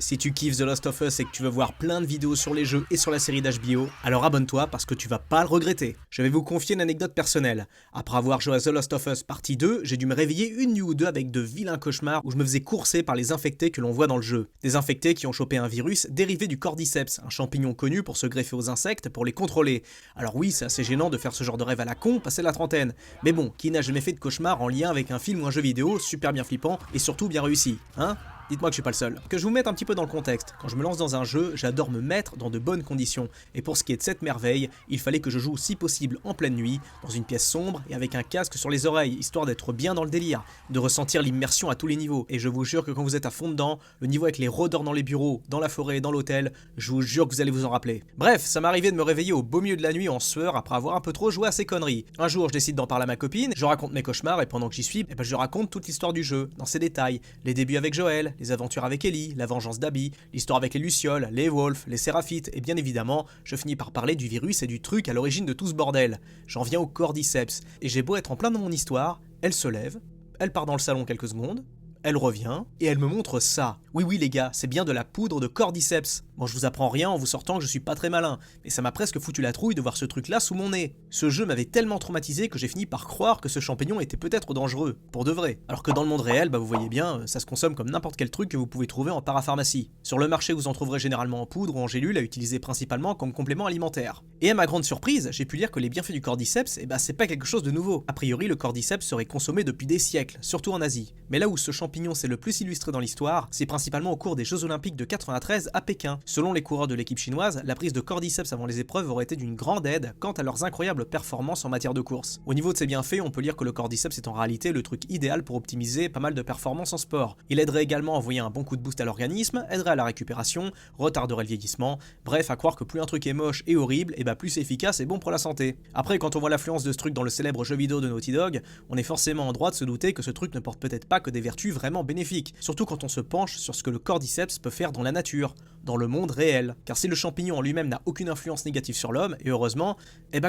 Si tu kiffes The Last of Us et que tu veux voir plein de vidéos sur les jeux et sur la série d'HBO, alors abonne-toi parce que tu vas pas le regretter. Je vais vous confier une anecdote personnelle. Après avoir joué à The Last of Us partie 2, j'ai dû me réveiller une nuit ou deux avec de vilains cauchemars où je me faisais courser par les infectés que l'on voit dans le jeu. Des infectés qui ont chopé un virus dérivé du cordyceps, un champignon connu pour se greffer aux insectes pour les contrôler. Alors oui, c'est assez gênant de faire ce genre de rêve à la con passé la trentaine. Mais bon, qui n'a jamais fait de cauchemar en lien avec un film ou un jeu vidéo super bien flippant et surtout bien réussi, hein? Dites-moi que je suis pas le seul. Que je vous mette un petit peu dans le contexte. Quand je me lance dans un jeu, j'adore me mettre dans de bonnes conditions. Et pour ce qui est de cette merveille, il fallait que je joue si possible en pleine nuit, dans une pièce sombre et avec un casque sur les oreilles, histoire d'être bien dans le délire, de ressentir l'immersion à tous les niveaux. Et je vous jure que quand vous êtes à fond dedans, le niveau avec les rôdeurs dans les bureaux, dans la forêt, dans l'hôtel, je vous jure que vous allez vous en rappeler. Bref, ça m'arrivait de me réveiller au beau milieu de la nuit en sueur après avoir un peu trop joué à ces conneries. Un jour, je décide d'en parler à ma copine, je raconte mes cauchemars et pendant que j'y suis, je raconte toute l'histoire du jeu, dans ses détails, les débuts avec Joël, les aventures avec Ellie, la vengeance d'Abby, l'histoire avec les Lucioles, les Wolves, les Séraphites, et bien évidemment, je finis par parler du virus et du truc à l'origine de tout ce bordel. J'en viens au cordyceps, et j'ai beau être en plein dans mon histoire, elle se lève, elle part dans le salon quelques secondes, elle revient, et elle me montre ça. Oui les gars, c'est bien de la poudre de cordyceps. Bon, je vous apprends rien en vous sortant que je suis pas très malin, mais ça m'a presque foutu la trouille de voir ce truc là sous mon nez. Ce jeu m'avait tellement traumatisé que j'ai fini par croire que ce champignon était peut-être dangereux, pour de vrai. Alors que dans le monde réel, vous voyez bien, ça se consomme comme n'importe quel truc que vous pouvez trouver en parapharmacie. Sur le marché, vous en trouverez généralement en poudre ou en gélule à utiliser principalement comme complément alimentaire. Et à ma grande surprise, j'ai pu lire que les bienfaits du cordyceps, c'est pas quelque chose de nouveau. A priori, le cordyceps serait consommé depuis des siècles, surtout en Asie. Mais là où ce champignon s'est le plus illustré dans l'histoire, c'est principalement au cours des Jeux Olympiques de 93 à Pékin. Selon les coureurs de l'équipe chinoise, la prise de cordyceps avant les épreuves aurait été d'une grande aide quant à leurs incroyables performances en matière de course. Au niveau de ses bienfaits, on peut lire que le cordyceps est en réalité le truc idéal pour optimiser pas mal de performances en sport. Il aiderait également à envoyer un bon coup de boost à l'organisme, aiderait à la récupération, retarderait le vieillissement, bref, à croire que plus un truc est moche et horrible, plus c'est efficace et bon pour la santé. Après, quand on voit l'affluence de ce truc dans le célèbre jeu vidéo de Naughty Dog, on est forcément en droit de se douter que ce truc ne porte peut-être pas que des vertus vraiment bénéfiques, surtout quand on se penche sur ce que le cordyceps peut faire dans la nature, dans le monde réel. Car si le champignon en lui-même n'a aucune influence négative sur l'homme, et heureusement,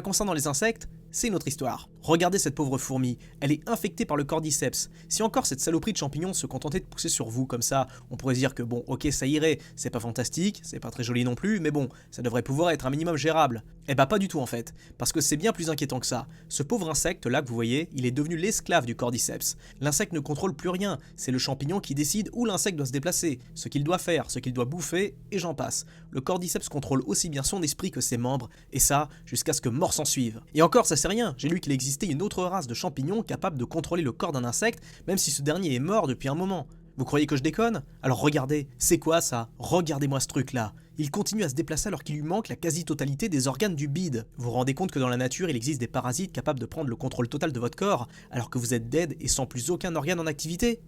concernant les insectes, c'est une autre histoire. Regardez cette pauvre fourmi, elle est infectée par le cordyceps. Si encore cette saloperie de champignon se contentait de pousser sur vous comme ça, on pourrait se dire que bon, ok, ça irait, c'est pas fantastique, c'est pas très joli non plus, mais bon, ça devrait pouvoir être un minimum gérable. Pas du tout en fait, parce que c'est bien plus inquiétant que ça. Ce pauvre insecte là que vous voyez, il est devenu l'esclave du cordyceps. L'insecte ne contrôle plus rien, c'est le champignon qui décide où l'insecte doit se déplacer, ce qu'il doit faire, ce qu'il doit bouffer, et j'en passe. Le cordyceps contrôle aussi bien son esprit que ses membres, et ça, jusqu'à ce que mort s'en suive. Et encore, ça c'est rien, j'ai lu qu'il existait une autre race de champignons capable de contrôler le corps d'un insecte, même si ce dernier est mort depuis un moment. Vous croyez que je déconne? Alors regardez, c'est quoi ça? Regardez-moi ce truc là. Il continue à se déplacer alors qu'il lui manque la quasi-totalité des organes du bide. Vous vous rendez compte que dans la nature, il existe des parasites capables de prendre le contrôle total de votre corps, alors que vous êtes dead et sans plus aucun organe en activité?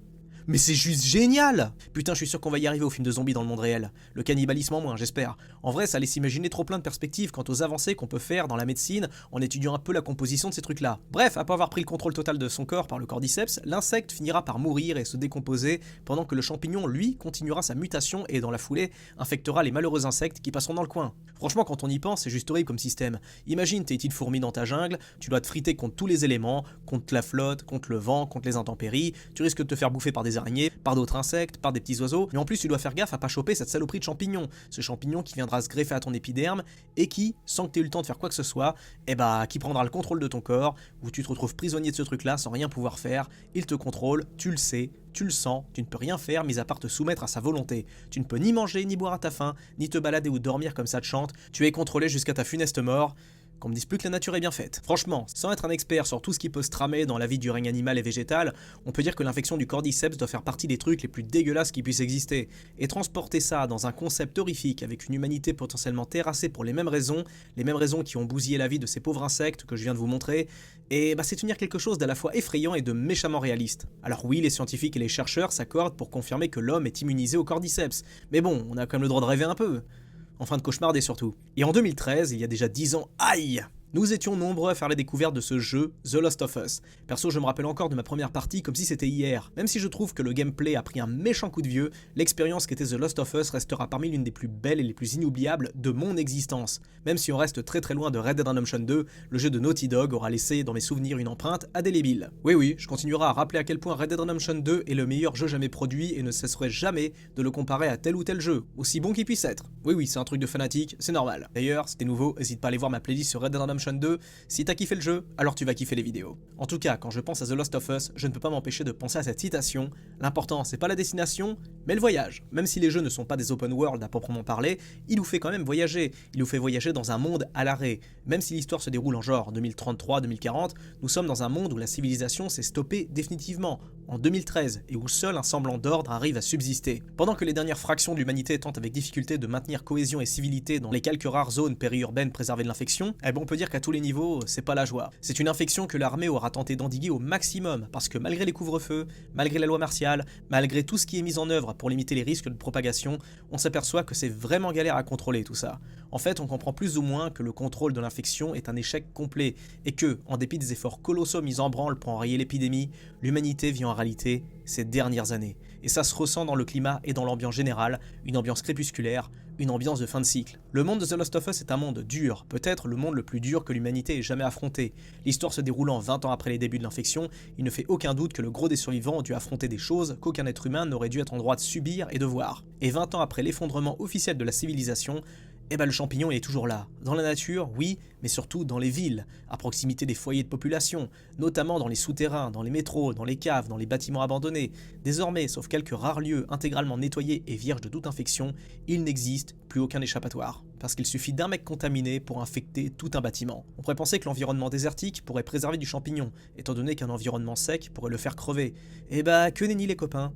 Mais c'est juste génial! Putain, je suis sûr qu'on va y arriver au film de zombies dans le monde réel. Le cannibalisme en moins, j'espère. En vrai, ça laisse imaginer trop plein de perspectives quant aux avancées qu'on peut faire dans la médecine en étudiant un peu la composition de ces trucs-là. Bref, après avoir pris le contrôle total de son corps par le cordyceps, l'insecte finira par mourir et se décomposer pendant que le champignon, lui, continuera sa mutation et dans la foulée, infectera les malheureux insectes qui passeront dans le coin. Franchement, quand on y pense, c'est juste horrible comme système. Imagine tes petites fourmis dans ta jungle, tu dois te friter contre tous les éléments, contre la flotte, contre le vent, contre les intempéries, tu risques de te faire bouffer par des araignées, par d'autres insectes, par des petits oiseaux, mais en plus tu dois faire gaffe à pas choper cette saloperie de champignon, ce champignon qui viendra se greffer à ton épiderme et qui, sans que tu aies eu le temps de faire quoi que ce soit, qui prendra le contrôle de ton corps, où tu te retrouves prisonnier de ce truc là sans rien pouvoir faire, il te contrôle, tu le sais, tu le sens, tu ne peux rien faire mis à part te soumettre à sa volonté. Tu ne peux ni manger, ni boire à ta faim, ni te balader ou dormir comme ça te chante, tu es contrôlé jusqu'à ta funeste mort. Qu'on me dise plus que la nature est bien faite. Franchement, sans être un expert sur tout ce qui peut se tramer dans la vie du règne animal et végétal, on peut dire que l'infection du cordyceps doit faire partie des trucs les plus dégueulasses qui puissent exister. Et transporter ça dans un concept horrifique avec une humanité potentiellement terrassée pour les mêmes raisons qui ont bousillé la vie de ces pauvres insectes que je viens de vous montrer, c'est tenir quelque chose d'à la fois effrayant et de méchamment réaliste. Alors oui, les scientifiques et les chercheurs s'accordent pour confirmer que l'homme est immunisé au cordyceps, mais bon, on a quand même le droit de rêver un peu. En fin de cauchemarder surtout. Et en 2013, il y a déjà 10 ans, aïe! Nous étions nombreux à faire la découverte de ce jeu, The Last of Us. Perso, je me rappelle encore de ma première partie comme si c'était hier. Même si je trouve que le gameplay a pris un méchant coup de vieux, l'expérience qu'était The Last of Us restera parmi l'une des plus belles et les plus inoubliables de mon existence. Même si on reste très très loin de Red Dead Redemption 2, le jeu de Naughty Dog aura laissé dans mes souvenirs une empreinte indélébile. Oui, je continuerai à rappeler à quel point Red Dead Redemption 2 est le meilleur jeu jamais produit et ne cesserai jamais de le comparer à tel ou tel jeu, aussi bon qu'il puisse être. Oui, c'est un truc de fanatique, c'est normal. D'ailleurs, si t'es nouveau, n'hésite pas à aller voir ma playlist sur Red Dead Redemption 2. Si t'as kiffé le jeu, alors tu vas kiffer les vidéos. En tout cas, quand je pense à The Last of Us, je ne peux pas m'empêcher de penser à cette citation. L'important, c'est pas la destination, mais le voyage. Même si les jeux ne sont pas des open world à proprement parler, il nous fait quand même voyager. Il nous fait voyager dans un monde à l'arrêt. Même si l'histoire se déroule en genre 2033-2040, nous sommes dans un monde où la civilisation s'est stoppée définitivement, en 2013, et où seul un semblant d'ordre arrive à subsister. Pendant que les dernières fractions de l'humanité tentent avec difficulté de maintenir cohésion et civilité dans les quelques rares zones périurbaines préservées de l'infection, on peut dire qu'à tous les niveaux, c'est pas la joie. C'est une infection que l'armée aura tenté d'endiguer au maximum, parce que malgré les couvre-feux, malgré la loi martiale, malgré tout ce qui est mis en œuvre pour limiter les risques de propagation, on s'aperçoit que c'est vraiment galère à contrôler tout ça. En fait, on comprend plus ou moins que le contrôle de l'infection est un échec complet, et que, en dépit des efforts colossaux mis en branle pour enrayer l'épidémie, l'humanité vit en réalité ces dernières années. Et ça se ressent dans le climat et dans l'ambiance générale, une ambiance crépusculaire, une ambiance de fin de cycle. Le monde de The Last of Us est un monde dur, peut-être le monde le plus dur que l'humanité ait jamais affronté. L'histoire se déroulant 20 ans après les débuts de l'infection, il ne fait aucun doute que le gros des survivants ont dû affronter des choses qu'aucun être humain n'aurait dû être en droit de subir et de voir. Et 20 ans après l'effondrement officiel de la civilisation, le champignon il est toujours là. Dans la nature, oui, mais surtout dans les villes, à proximité des foyers de population, notamment dans les souterrains, dans les métros, dans les caves, dans les bâtiments abandonnés. Désormais, sauf quelques rares lieux intégralement nettoyés et vierges de toute infection, il n'existe plus aucun échappatoire. Parce qu'il suffit d'un mec contaminé pour infecter tout un bâtiment. On pourrait penser que l'environnement désertique pourrait préserver du champignon, étant donné qu'un environnement sec pourrait le faire crever. Que nenni les copains.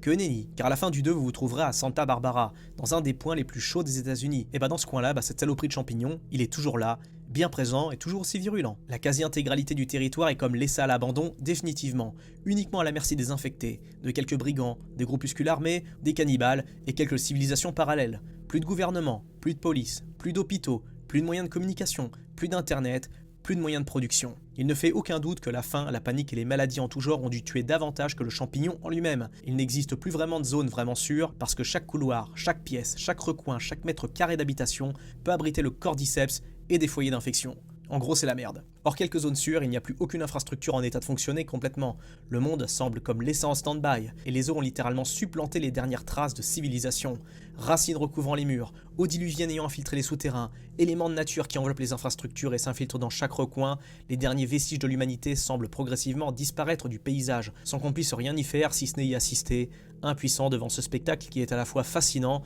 Que nenni, car à la fin du 2, vous vous trouverez à Santa Barbara, dans un des points les plus chauds des États-Unis. Dans ce coin-là, cette saloperie de champignon, il est toujours là, bien présent et toujours aussi virulent. La quasi-intégralité du territoire est comme laissée à l'abandon, définitivement, uniquement à la merci des infectés, de quelques brigands, des groupuscules armés, des cannibales et quelques civilisations parallèles. Plus de gouvernement, plus de police, plus d'hôpitaux, plus de moyens de communication, plus d'internet, plus de moyens de production. Il ne fait aucun doute que la faim, la panique et les maladies en tout genre ont dû tuer davantage que le champignon en lui-même. Il n'existe plus vraiment de zone vraiment sûre parce que chaque couloir, chaque pièce, chaque recoin, chaque mètre carré d'habitation peut abriter le cordyceps et des foyers d'infection. En gros, c'est la merde. Hors quelques zones sûres, il n'y a plus aucune infrastructure en état de fonctionner complètement. Le monde semble comme laissé en stand-by, et les eaux ont littéralement supplanté les dernières traces de civilisation. Racines recouvrant les murs, eaux diluviennes ayant infiltré les souterrains, éléments de nature qui enveloppent les infrastructures et s'infiltrent dans chaque recoin, les derniers vestiges de l'humanité semblent progressivement disparaître du paysage, sans qu'on puisse rien y faire si ce n'est y assister, impuissant devant ce spectacle qui est à la fois fascinant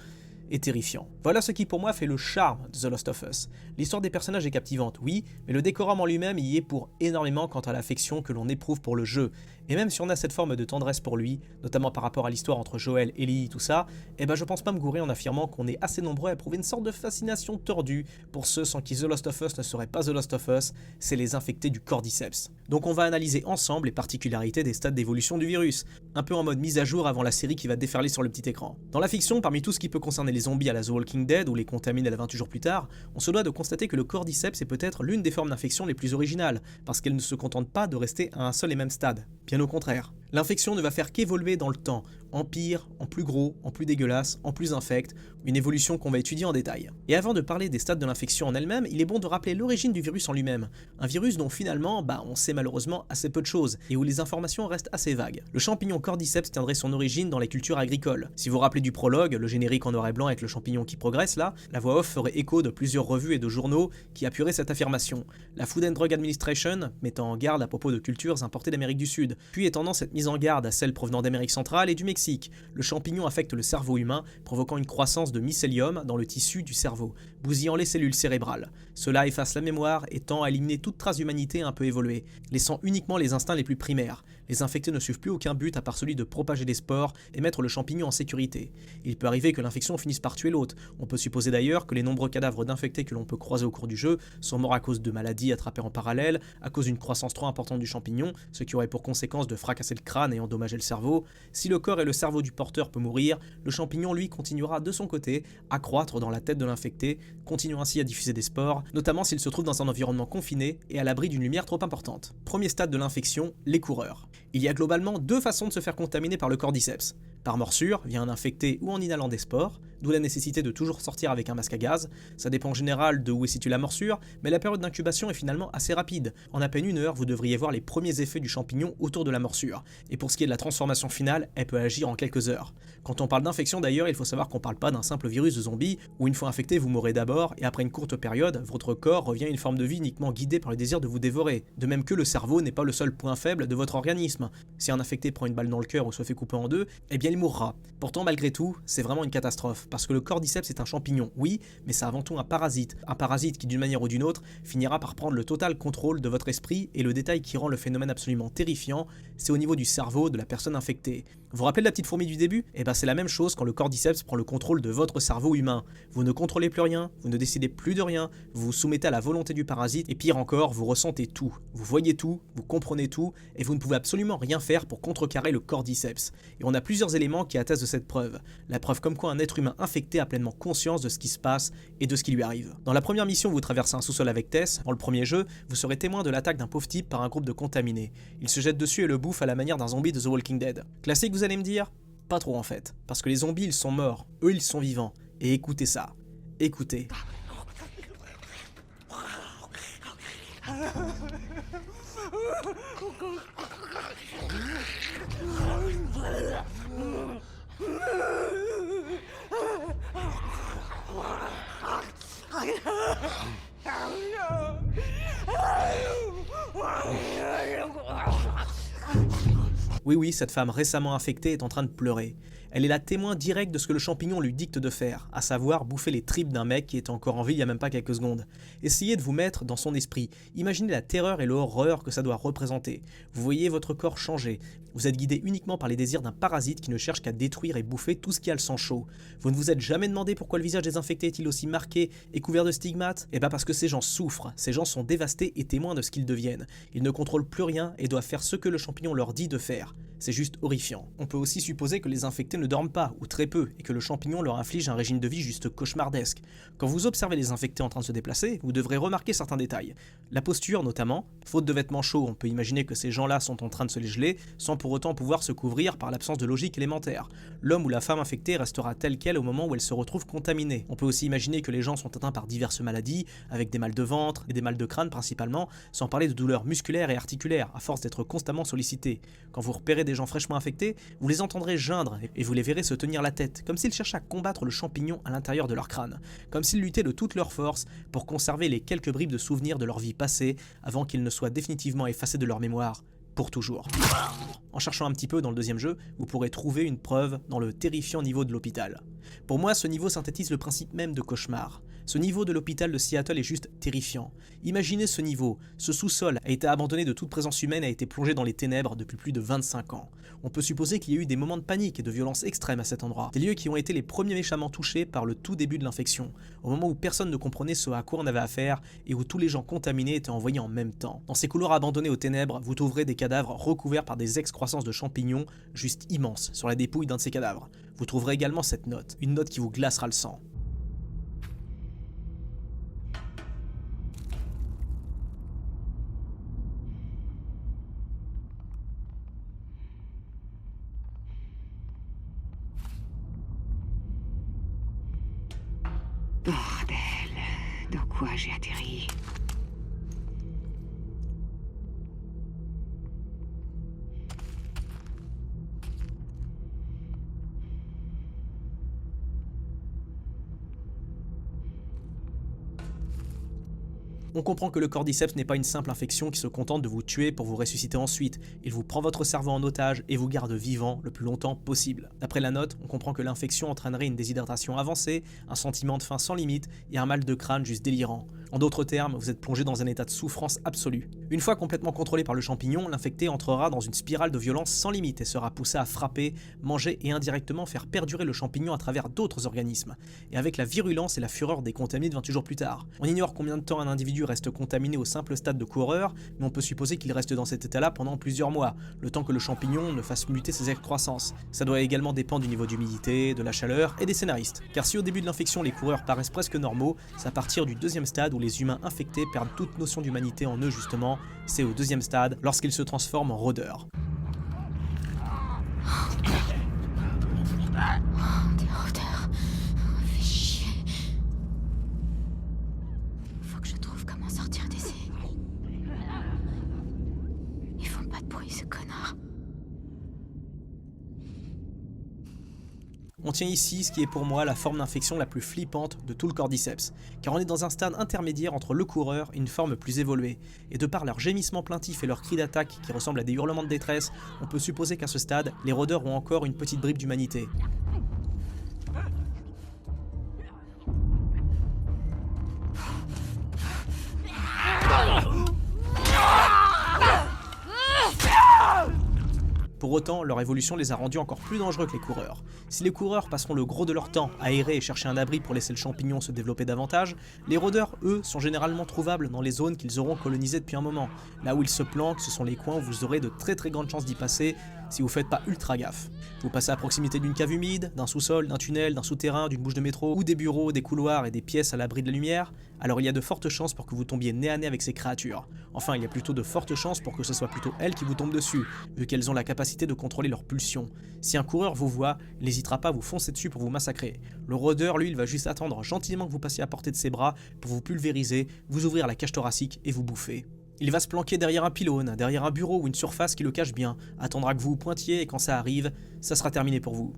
et terrifiant. Voilà ce qui pour moi fait le charme de The Last of Us. L'histoire des personnages est captivante, oui, mais le décorum en lui-même y est pour énormément quant à l'affection que l'on éprouve pour le jeu. Et même si on a cette forme de tendresse pour lui, notamment par rapport à l'histoire entre Joel, Ellie, tout ça, je pense pas me gourer en affirmant qu'on est assez nombreux à éprouver une sorte de fascination tordue pour ceux sans qui The Last of Us ne serait pas The Last of Us, c'est les infectés du cordyceps. Donc on va analyser ensemble les particularités des stades d'évolution du virus, un peu en mode mise à jour avant la série qui va déferler sur le petit écran. Dans la fiction, parmi tout ce qui peut concerner les zombies à la The Walking Dead ou les contaminés à la 28 jours plus tard, on se doit de constater que le cordyceps est peut-être l'une des formes d'infection les plus originales, parce qu'elle ne se contente pas de rester à un seul et même stade. Bien au contraire. L'infection ne va faire qu'évoluer dans le temps, en pire, en plus gros, en plus dégueulasse, en plus infect, une évolution qu'on va étudier en détail. Et avant de parler des stades de l'infection en elle-même, il est bon de rappeler l'origine du virus en lui-même. Un virus dont finalement, on sait malheureusement assez peu de choses, et où les informations restent assez vagues. Le champignon cordyceps tiendrait son origine dans les cultures agricoles. Si vous vous rappelez du prologue, le générique en noir et blanc avec le champignon qui progresse là, la voix off ferait écho de plusieurs revues et de journaux qui appuieraient cette affirmation. La Food and Drug Administration, mettant en garde à propos de cultures importées d'Amérique du Sud, puis étendant cette mise en garde à celles provenant d'Amérique centrale et du Mexique. Le champignon affecte le cerveau humain, provoquant une croissance de mycélium dans le tissu du cerveau, bousillant les cellules cérébrales. Cela efface la mémoire et tend à éliminer toute trace d'humanité un peu évoluée, laissant uniquement les instincts les plus primaires. Les infectés ne suivent plus aucun but à part celui de propager des spores et mettre le champignon en sécurité. Il peut arriver que l'infection finisse par tuer l'hôte. On peut supposer d'ailleurs que les nombreux cadavres d'infectés que l'on peut croiser au cours du jeu sont morts à cause de maladies attrapées en parallèle, à cause d'une croissance trop importante du champignon, ce qui aurait pour conséquence de fracasser le crâne et endommager le cerveau. Si le corps et le cerveau du porteur peut mourir, le champignon lui continuera de son côté à croître dans la tête de l'infecté, continuant ainsi à diffuser des spores, notamment s'il se trouve dans un environnement confiné et à l'abri d'une lumière trop importante. Premier stade de l'infection, les coureurs. Il y a globalement deux façons de se faire contaminer par le cordyceps. Par morsure, via un infecté ou en inhalant des spores, d'où la nécessité de toujours sortir avec un masque à gaz. Ça dépend en général de où est située la morsure, mais la période d'incubation est finalement assez rapide. En à peine 1 heure, vous devriez voir les premiers effets du champignon autour de la morsure. Et pour ce qui est de la transformation finale, elle peut agir en quelques heures. Quand on parle d'infection d'ailleurs, il faut savoir qu'on parle pas d'un simple virus de zombie, où une fois infecté, vous mourrez d'abord, et après une courte période, votre corps revient à une forme de vie uniquement guidée par le désir de vous dévorer. De même que le cerveau n'est pas le seul point faible de votre organisme. Si un infecté prend une balle dans le cœur ou se fait couper en deux, eh bien il mourra. Pourtant, malgré tout, c'est vraiment une catastrophe, parce que le cordyceps est un champignon, oui, mais c'est avant tout un parasite qui d'une manière ou d'une autre finira par prendre le total contrôle de votre esprit, et le détail qui rend le phénomène absolument terrifiant, c'est au niveau du cerveau de la personne infectée. Vous vous rappelez de la petite fourmi du début? Eh ben c'est la même chose quand le cordyceps prend le contrôle de votre cerveau humain. Vous ne contrôlez plus rien, vous ne décidez plus de rien, vous vous soumettez à la volonté du parasite, et pire encore, vous ressentez tout. Vous voyez tout, vous comprenez tout, et vous ne pouvez absolument rien faire pour contrecarrer le cordyceps. Et on a plusieurs éléments qui attestent de cette preuve. La preuve comme quoi un être humain infecté a pleinement conscience de ce qui se passe et de ce qui lui arrive. Dans la première mission, vous traversez un sous-sol avec Tess. Dans le premier jeu, vous serez témoin de l'attaque d'un pauvre type par un groupe de contaminés. Il se jette dessus et le bouffe à la manière d'un zombie de The Walking Dead. Classique, vous allez me dire? Pas trop en fait. Parce que les zombies, ils sont morts. Eux, ils sont vivants. Et écoutez ça. Écoutez. Oui, cette femme récemment infectée est en train de pleurer. Elle est la témoin directe de ce que le champignon lui dicte de faire, à savoir bouffer les tripes d'un mec qui était encore en vie il y a même pas quelques secondes. Essayez de vous mettre dans son esprit, imaginez la terreur et l'horreur que ça doit représenter. Vous voyez votre corps changer, vous êtes guidé uniquement par les désirs d'un parasite qui ne cherche qu'à détruire et bouffer tout ce qui a le sang chaud. Vous ne vous êtes jamais demandé pourquoi le visage des infectés est-il aussi marqué et couvert de stigmates? Eh bien parce que ces gens souffrent, ces gens sont dévastés et témoins de ce qu'ils deviennent. Ils ne contrôlent plus rien et doivent faire ce que le champignon leur dit de faire. C'est juste horrifiant. On peut aussi supposer que les infectés ne dorment pas, ou très peu, et que le champignon leur inflige un régime de vie juste cauchemardesque. Quand vous observez les infectés en train de se déplacer, vous devrez remarquer certains détails. La posture notamment, faute de vêtements chauds, on peut imaginer que ces gens-là sont en train de se les geler, sans pour autant pouvoir se couvrir par l'absence de logique élémentaire. L'homme ou la femme infectée restera tel quel au moment où elle se retrouve contaminée. On peut aussi imaginer que les gens sont atteints par diverses maladies, avec des mal de ventre et des mal de crâne principalement, sans parler de douleurs musculaires et articulaires, à force d'être constamment sollicités. Quand vous repérez des gens fraîchement infectés, vous les entendrez geindre et vous les verrez se tenir la tête, comme s'ils cherchaient à combattre le champignon à l'intérieur de leur crâne, comme s'ils luttaient de toute leur force pour conserver les quelques bribes de souvenirs de leur vie passée avant qu'ils ne soient définitivement effacés de leur mémoire pour toujours. En cherchant un petit peu dans le deuxième jeu, vous pourrez trouver une preuve dans le terrifiant niveau de l'hôpital. Pour moi, ce niveau synthétise le principe même de cauchemar. Ce niveau de l'hôpital de Seattle est juste terrifiant. Imaginez ce niveau, ce sous-sol a été abandonné de toute présence humaine et a été plongé dans les ténèbres depuis plus de 25 ans. On peut supposer qu'il y a eu des moments de panique et de violence extrême à cet endroit, des lieux qui ont été les premiers méchamment touchés par le tout début de l'infection, au moment où personne ne comprenait ce à quoi on avait affaire et où tous les gens contaminés étaient envoyés en même temps. Dans ces couloirs abandonnés aux ténèbres, vous trouverez des cadavres recouverts par des excroissances de champignons juste immenses sur la dépouille d'un de ces cadavres. Vous trouverez également cette note, une note qui vous glacera le sang. Bordel, dans quoi j'ai atterri? On comprend que le cordyceps n'est pas une simple infection qui se contente de vous tuer pour vous ressusciter ensuite. Il vous prend votre cerveau en otage et vous garde vivant le plus longtemps possible. D'après la note, on comprend que l'infection entraînerait une déshydratation avancée, un sentiment de faim sans limite et un mal de crâne juste délirant. En d'autres termes, vous êtes plongé dans un état de souffrance absolue. Une fois complètement contrôlé par le champignon, l'infecté entrera dans une spirale de violence sans limite et sera poussé à frapper, manger et indirectement faire perdurer le champignon à travers d'autres organismes, et avec la virulence et la fureur des contaminés 28 jours plus tard. On ignore combien de temps un individu reste contaminé au simple stade de coureur, mais on peut supposer qu'il reste dans cet état-là pendant plusieurs mois, le temps que le champignon ne fasse muter ses excroissances. Ça doit également dépendre du niveau d'humidité, de la chaleur et des scénaristes. Car si au début de l'infection les coureurs paraissent presque normaux, c'est à partir du deuxième stade où les humains infectés perdent toute notion d'humanité en eux justement, c'est au deuxième stade lorsqu'ils se transforment en rôdeurs. Des rôdeurs. Fais chier. Faut que je trouve comment sortir d'ici. Ils font pas de bruit, ce connard. On tient ici ce qui est pour moi la forme d'infection la plus flippante de tout le cordyceps, car on est dans un stade intermédiaire entre le coureur et une forme plus évoluée, et de par leurs gémissements plaintifs et leurs cris d'attaque qui ressemblent à des hurlements de détresse, on peut supposer qu'à ce stade, les rôdeurs ont encore une petite bribe d'humanité. Pour autant, leur évolution les a rendus encore plus dangereux que les coureurs. Si les coureurs passeront le gros de leur temps à errer et chercher un abri pour laisser le champignon se développer davantage, les rôdeurs, eux, sont généralement trouvables dans les zones qu'ils auront colonisées depuis un moment. Là où ils se planquent, ce sont les coins où vous aurez de très grandes chances d'y passer si vous faites pas ultra gaffe. Vous passez à proximité d'une cave humide, d'un sous-sol, d'un tunnel, d'un souterrain, d'une bouche de métro, ou des bureaux, des couloirs et des pièces à l'abri de la lumière, alors il y a de fortes chances pour que vous tombiez nez à nez avec ces créatures. Enfin, il y a plutôt de fortes chances pour que ce soit plutôt elles qui vous tombent dessus, vu qu'elles ont la capacité de contrôler leurs pulsions. Si un coureur vous voit, il n'hésitera pas à vous foncer dessus pour vous massacrer. Le rôdeur, lui, il va juste attendre gentiment que vous passiez à portée de ses bras pour vous pulvériser, vous ouvrir la cage thoracique et vous bouffer. Il va se planquer derrière un pylône, derrière un bureau ou une surface qui le cache bien, attendra que vous vous pointiez et quand ça arrive, ça sera terminé pour vous.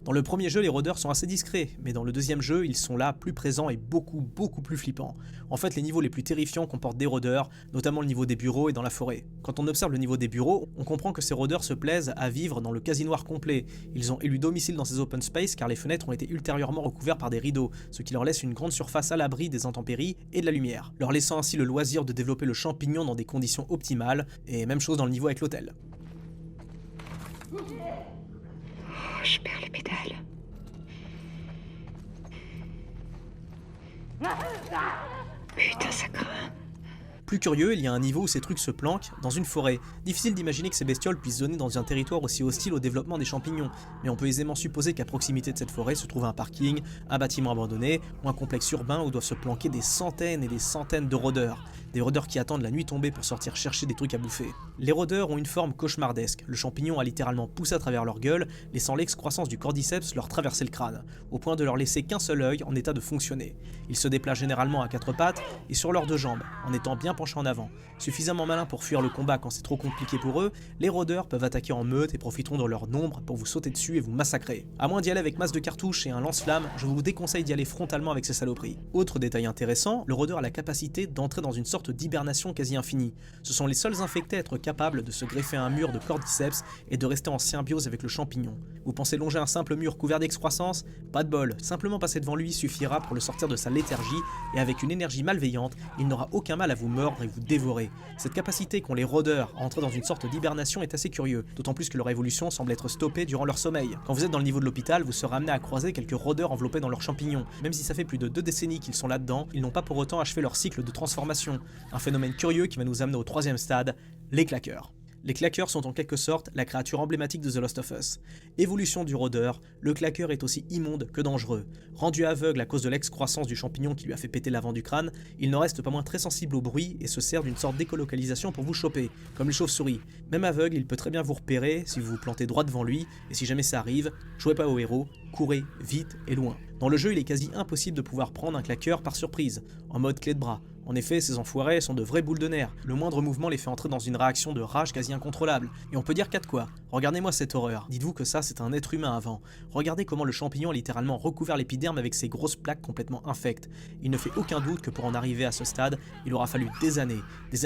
Dans le premier jeu, les rôdeurs sont assez discrets, mais dans le deuxième jeu, ils sont là, plus présents et beaucoup plus flippants. En fait, les niveaux les plus terrifiants comportent des rôdeurs, notamment le niveau des bureaux et dans la forêt. Quand on observe le niveau des bureaux, on comprend que ces rôdeurs se plaisent à vivre dans le quasi-noir complet. Ils ont élu domicile dans ces open space car les fenêtres ont été ultérieurement recouvertes par des rideaux, ce qui leur laisse une grande surface à l'abri des intempéries et de la lumière, leur laissant ainsi le loisir de développer le champignon dans des conditions optimales, et même chose dans le niveau avec l'hôtel. Je perds les pédales. Putain, ça craint. Plus curieux, il y a un niveau où ces trucs se planquent, dans une forêt. Difficile d'imaginer que ces bestioles puissent zoner dans un territoire aussi hostile au développement des champignons, mais on peut aisément supposer qu'à proximité de cette forêt se trouve un parking, un bâtiment abandonné, ou un complexe urbain où doivent se planquer des centaines et des centaines de rôdeurs. Des rôdeurs qui attendent la nuit tombée pour sortir chercher des trucs à bouffer. Les rôdeurs ont une forme cauchemardesque, le champignon a littéralement poussé à travers leur gueule, laissant l'excroissance du cordyceps leur traverser le crâne, au point de leur laisser qu'un seul œil en état de fonctionner. Ils se déplacent généralement à quatre pattes et sur leurs deux jambes, en étant bien penchés en avant. Suffisamment malins pour fuir le combat quand c'est trop compliqué pour eux, les rôdeurs peuvent attaquer en meute et profiteront de leur nombre pour vous sauter dessus et vous massacrer. À moins d'y aller avec masse de cartouches et un lance-flamme, je vous déconseille d'y aller frontalement avec ces saloperies. Autre détail intéressant, le rôdeur a la capacité d'entrer dans une sorte d'hibernation quasi infinie. Ce sont les seuls infectés à être capables de se greffer à un mur de cordyceps et de rester en symbiose avec le champignon. Vous pensez longer un simple mur couvert d'excroissance? Pas de bol, simplement passer devant lui suffira pour le sortir de sa léthargie et avec une énergie malveillante, il n'aura aucun mal à vous mordre et vous dévorer. Cette capacité qu'ont les rôdeurs à entrer dans une sorte d'hibernation est assez curieux, d'autant plus que leur évolution semble être stoppée durant leur sommeil. Quand vous êtes dans le niveau de l'hôpital, vous serez amené à croiser quelques rôdeurs enveloppés dans leurs champignons. Même si ça fait plus de 2 décennies qu'ils sont là-dedans, ils n'ont pas pour autant achevé leur cycle de transformation. Un phénomène curieux qui va nous amener au troisième stade, les claqueurs. Les claqueurs sont en quelque sorte la créature emblématique de The Last of Us. Évolution du rôdeur, le claqueur est aussi immonde que dangereux. Rendu aveugle à cause de l'excroissance du champignon qui lui a fait péter l'avant du crâne, il n'en reste pas moins très sensible au bruit et se sert d'une sorte d'écolocalisation pour vous choper, comme les chauves-souris. Même aveugle, il peut très bien vous repérer si vous vous plantez droit devant lui, et si jamais ça arrive, jouez pas au héros, courez vite et loin. Dans le jeu, il est quasi impossible de pouvoir prendre un claqueur par surprise, en mode clé de bras. En effet, ces enfoirés sont de vraies boules de nerfs. Le moindre mouvement les fait entrer dans une réaction de rage quasi incontrôlable. Et on peut dire qu'à de quoi. Regardez-moi cette horreur. Dites-vous que ça, c'est un être humain avant. Regardez comment le champignon a littéralement recouvert l'épiderme avec ses grosses plaques complètement infectes. Il ne fait aucun doute que pour en arriver à ce stade, il aura fallu des années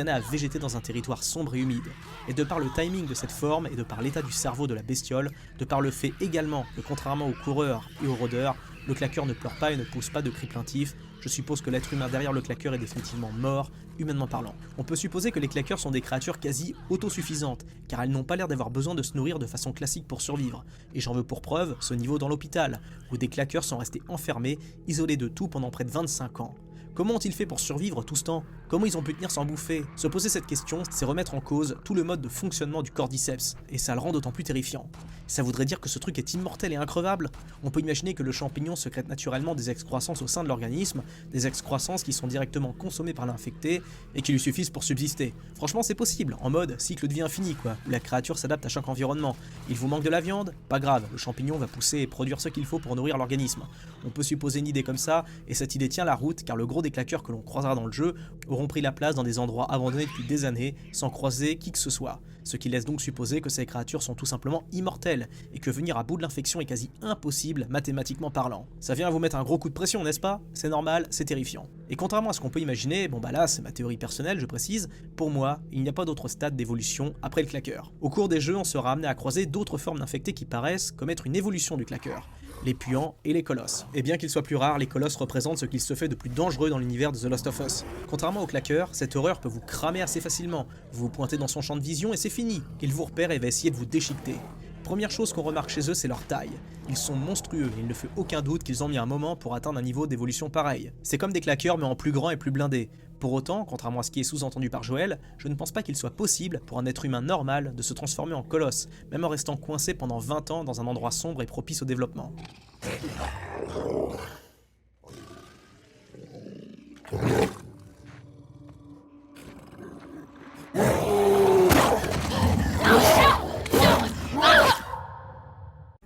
à végéter dans un territoire sombre et humide. Et de par le timing de cette forme et de par l'état du cerveau de la bestiole, de par le fait également que contrairement aux coureurs et aux rôdeurs, le claqueur ne pleure pas et ne pousse pas de cris plaintifs, je suppose que l'être humain derrière le claqueur est définitivement mort, humainement parlant. On peut supposer que les claqueurs sont des créatures quasi autosuffisantes, car elles n'ont pas l'air d'avoir besoin de se nourrir de façon classique pour survivre. Et j'en veux pour preuve ce niveau dans l'hôpital, où des claqueurs sont restés enfermés, isolés de tout pendant près de 25 ans. Comment ont-ils fait pour survivre tout ce temps? Comment ils ont pu tenir sans bouffer? Se poser cette question, c'est remettre en cause tout le mode de fonctionnement du cordyceps, et ça le rend d'autant plus terrifiant. Ça voudrait dire que ce truc est immortel et increvable? On peut imaginer que le champignon sécrète naturellement des excroissances au sein de l'organisme, des excroissances qui sont directement consommées par l'infecté et qui lui suffisent pour subsister. Franchement, c'est possible, en mode cycle de vie infini quoi, où la créature s'adapte à chaque environnement. Il vous manque de la viande? Pas grave, le champignon va pousser et produire ce qu'il faut pour nourrir l'organisme. On peut supposer une idée comme ça, et cette idée tient la route car le gros des claqueurs que l'on croisera dans le jeu auront pris la place dans des endroits abandonnés depuis des années, sans croiser qui que ce soit. Ce qui laisse donc supposer que ces créatures sont tout simplement immortelles, et que venir à bout de l'infection est quasi impossible mathématiquement parlant. Ça vient à vous mettre un gros coup de pression, n'est-ce pas? C'est normal, c'est terrifiant. Et contrairement à ce qu'on peut imaginer, bon bah là c'est ma théorie personnelle je précise, pour moi, il n'y a pas d'autre stade d'évolution après le claqueur. Au cours des jeux, on sera amené à croiser d'autres formes d'infectés qui paraissent comme être une évolution du claqueur. Les puants et les colosses. Et bien qu'ils soient plus rares, les colosses représentent ce qu'il se fait de plus dangereux dans l'univers de The Last of Us. Contrairement au claqueur, cette horreur peut vous cramer assez facilement. Vous vous pointez dans son champ de vision et c'est fini. Il vous repère et va essayer de vous déchiqueter. Première chose qu'on remarque chez eux, c'est leur taille. Ils sont monstrueux et il ne fait aucun doute qu'ils ont mis un moment pour atteindre un niveau d'évolution pareil. C'est comme des claqueurs mais en plus grand et plus blindé. Pour autant, contrairement à ce qui est sous-entendu par Joël, je ne pense pas qu'il soit possible pour un être humain normal de se transformer en colosse, même en restant coincé pendant 20 ans dans un endroit sombre et propice au développement.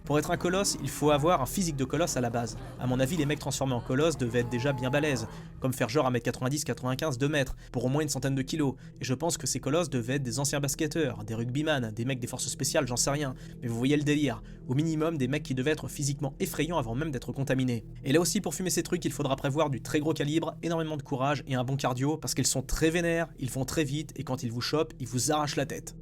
Pour être un colosse, il faut avoir un physique de colosse à la base. À mon avis, les mecs transformés en colosses devaient être déjà bien balèzes, comme faire genre 1m90-95, 2 mètres, pour au moins une centaine de kilos. Et je pense que ces colosses devaient être des anciens basketteurs, des rugbyman, des mecs des forces spéciales, j'en sais rien. Mais vous voyez le délire. Au minimum, des mecs qui devaient être physiquement effrayants avant même d'être contaminés. Et là aussi, pour fumer ces trucs, il faudra prévoir du très gros calibre, énormément de courage et un bon cardio, parce qu'ils sont très vénères, ils vont très vite, et quand ils vous chopent, ils vous arrachent la tête.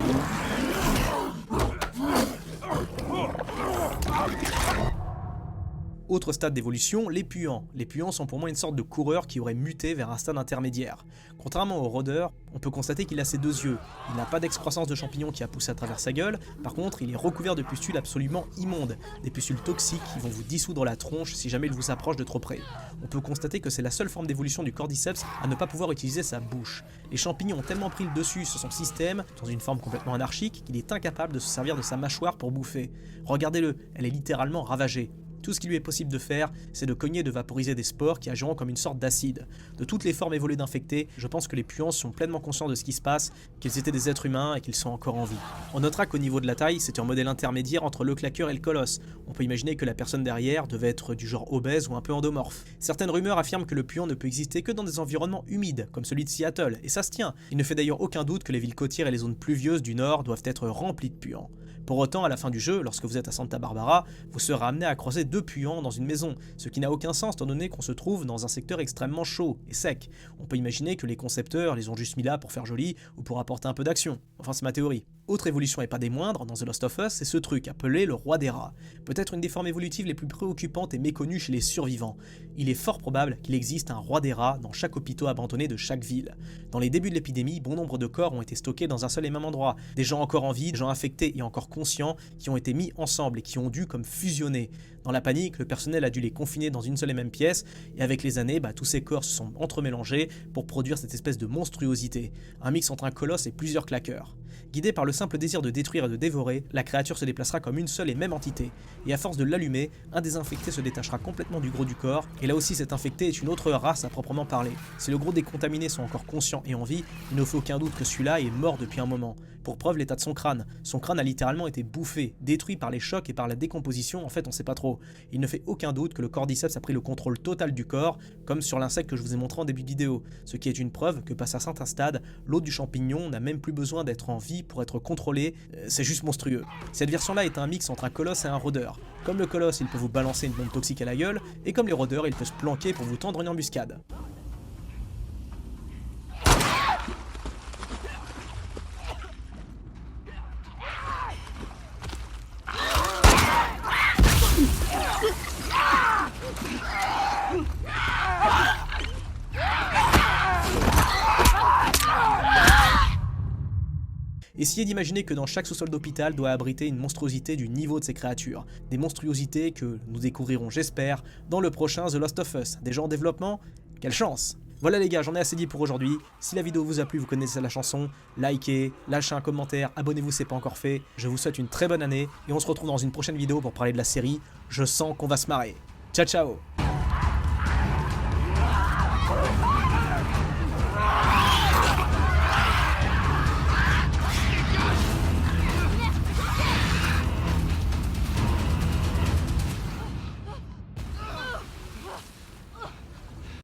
Autre stade d'évolution, les puants. Les puants sont pour moi une sorte de coureur qui aurait muté vers un stade intermédiaire. Contrairement au rôdeur, on peut constater qu'il a ses deux yeux. Il n'a pas d'excroissance de champignons qui a poussé à travers sa gueule, par contre il est recouvert de pustules absolument immondes, des pustules toxiques qui vont vous dissoudre la tronche si jamais il vous approche de trop près. On peut constater que c'est la seule forme d'évolution du cordyceps à ne pas pouvoir utiliser sa bouche. Les champignons ont tellement pris le dessus sur son système, dans une forme complètement anarchique, qu'il est incapable de se servir de sa mâchoire pour bouffer. Regardez-le, elle est littéralement ravagée. Tout ce qui lui est possible de faire, c'est de cogner et de vaporiser des spores qui agiront comme une sorte d'acide. De toutes les formes évoluées d'infectés, je pense que les puants sont pleinement conscients de ce qui se passe, qu'ils étaient des êtres humains et qu'ils sont encore en vie. On notera qu'au niveau de la taille, c'était un modèle intermédiaire entre le claqueur et le colosse. On peut imaginer que la personne derrière devait être du genre obèse ou un peu endomorphe. Certaines rumeurs affirment que le puant ne peut exister que dans des environnements humides, comme celui de Seattle, et ça se tient. Il ne fait d'ailleurs aucun doute que les villes côtières et les zones pluvieuses du nord doivent être remplies de puants. Pour autant, à la fin du jeu, lorsque vous êtes à Santa Barbara, vous serez amené à croiser 2 puants dans une maison, ce qui n'a aucun sens étant donné qu'on se trouve dans un secteur extrêmement chaud et sec. On peut imaginer que les concepteurs les ont juste mis là pour faire joli ou pour apporter un peu d'action. Enfin, c'est ma théorie. Autre évolution et pas des moindres dans The Last of Us, c'est ce truc appelé le roi des rats. Peut-être une des formes évolutives les plus préoccupantes et méconnues chez les survivants. Il est fort probable qu'il existe un roi des rats dans chaque hôpital abandonné de chaque ville. Dans les débuts de l'épidémie, bon nombre de corps ont été stockés dans un seul et même endroit. Des gens encore en vie, des gens infectés et encore conscients, qui ont été mis ensemble et qui ont dû comme fusionner. Dans la panique, le personnel a dû les confiner dans une seule et même pièce, et avec les années, tous ces corps se sont entremélangés pour produire cette espèce de monstruosité, un mix entre un colosse et plusieurs claqueurs. Guidé par le simple désir de détruire et de dévorer, la créature se déplacera comme une seule et même entité, et à force de l'allumer, un des infectés se détachera complètement du gros du corps, et là aussi cet infecté est une autre race à proprement parler. Si le gros des contaminés sont encore conscients et en vie, il ne fait aucun doute que celui-là est mort depuis un moment. Pour preuve, l'état de son crâne. Son crâne a littéralement été bouffé, détruit par les chocs et par la décomposition, en fait on sait pas trop. Il ne fait aucun doute que le cordyceps a pris le contrôle total du corps, comme sur l'insecte que je vous ai montré en début de vidéo, ce qui est une preuve que passé à certains stades, l'hôte du champignon n'a même plus besoin d'être en vie pour être contrôlé, c'est juste monstrueux. Cette version-là est un mix entre un colosse et un rôdeur. Comme le colosse, il peut vous balancer une bombe toxique à la gueule, et comme les rôdeurs, il peut se planquer pour vous tendre une embuscade. Essayez d'imaginer que dans chaque sous-sol d'hôpital doit abriter une monstruosité du niveau de ces créatures. Des monstruosités que nous découvrirons, j'espère, dans le prochain The Last of Us. Déjà en développement? Quelle chance! Voilà les gars, j'en ai assez dit pour aujourd'hui. Si la vidéo vous a plu, vous connaissez la chanson, likez, lâchez un commentaire, abonnez-vous si ce n'est pas encore fait. Je vous souhaite une très bonne année et on se retrouve dans une prochaine vidéo pour parler de la série. Je sens qu'on va se marrer. Ciao ciao!